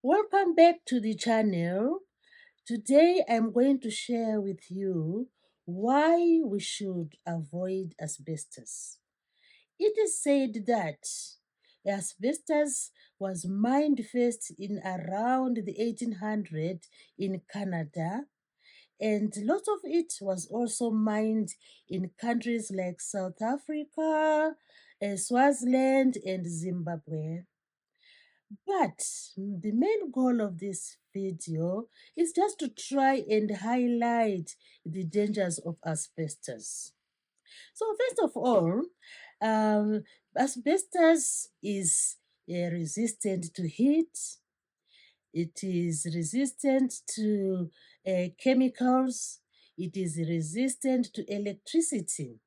Welcome back to the channel. Today I'm going to share with you why we should avoid asbestos. It is said that asbestos was mined first in around the 1800s in Canada, and lots of it was also mined in countries like South Africa, Swaziland, and Zimbabwe. But the main goal of this video is just to try and highlight the dangers of asbestos. So first of all, um, asbestos is resistant to heat. It is resistant to chemicals. It is resistant to electricity.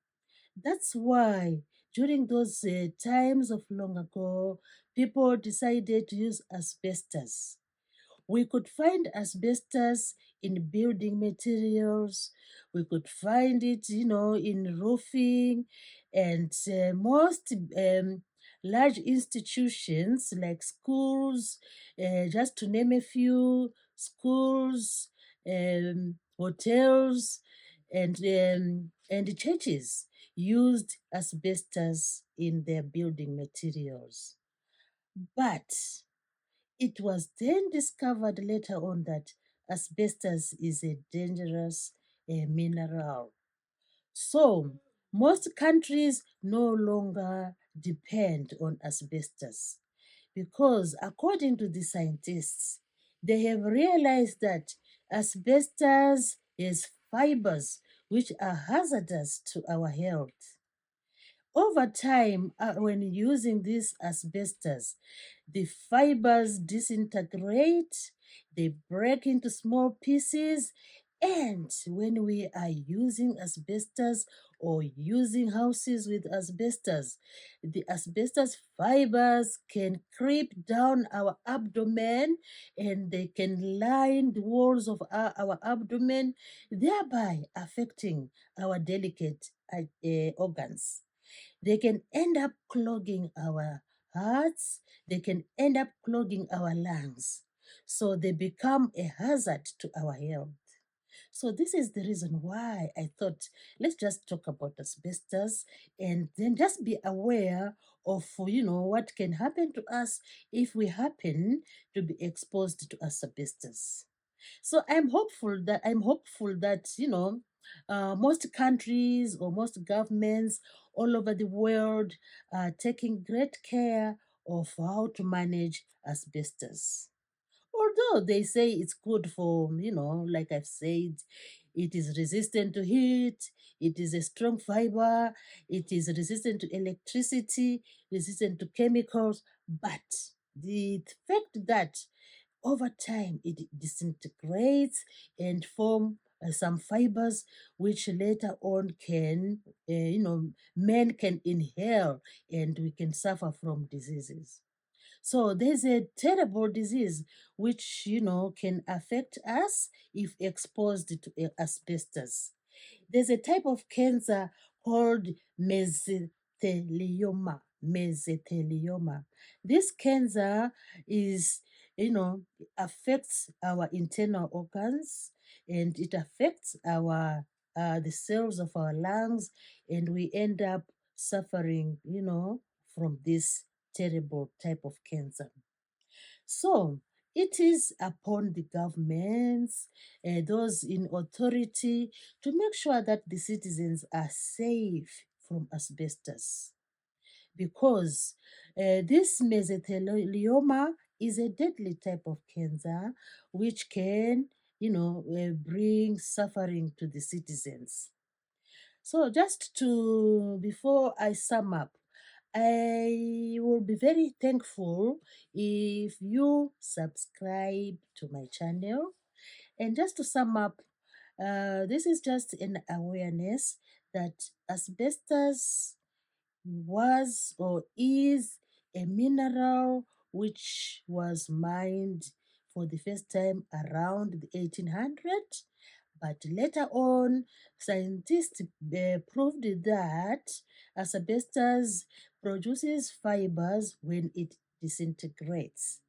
That's why during those times of long ago, people decided to use asbestos. We could find asbestos in building materials. We could find it, in roofing, and most large institutions like schools, just to name a few, schools, hotels, and churches used asbestos in their building materials. But it was then discovered later on that asbestos is a dangerous mineral. So, most countries no longer depend on asbestos because, according to the scientists, they have realized that asbestos has fibers which are hazardous to our health. Over time, when using this asbestos, the fibers disintegrate, they break into small pieces, and when we are using asbestos or using houses with asbestos, the asbestos fibers can creep down our abdomen and they can line the walls of our abdomen, thereby affecting our delicate organs. They can end up clogging our hearts, they can end up clogging our lungs. So they become a hazard to our health. So this is the reason why I thought let's just talk about asbestos and then just be aware of what can happen to us if we happen to be exposed to asbestos. So I'm hopeful that most countries or most governments all over the world are taking great care of how to manage asbestos. Although they say it's good for, like I've said, it is resistant to heat, it is a strong fiber, it is resistant to electricity, resistant to chemicals, but the fact that over time it disintegrates and form some fibers which later on can men can inhale and we can suffer from diseases. So there's a terrible disease which can affect us if exposed to asbestos. There's a type of cancer called mesothelioma. Mesothelioma. This cancer is, affects our internal organs and it affects our the cells of our lungs, and we end up suffering, from this terrible type of cancer. So it is upon the governments, those in authority, to make sure that the citizens are safe from asbestos. Because this mesothelioma is a deadly type of cancer which can, bring suffering to the citizens. So, just to, before I sum up, I will be very thankful if you subscribe to my channel. And just to sum up, this is just an awareness that asbestos was or is a mineral which was mined for the first time around the 1800s, but later on, scientists proved that asbestos produces fibers when it disintegrates.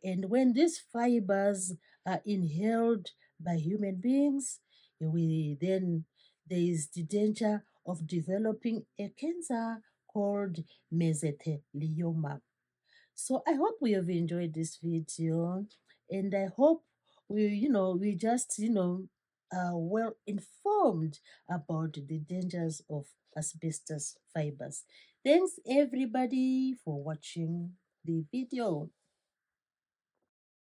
And when these fibers are inhaled by human beings, we then there is the danger of developing a cancer called mesothelioma. So I hope we have enjoyed this video, and I hope we just, are well informed about the dangers of asbestos fibers. Thanks everybody for watching the video.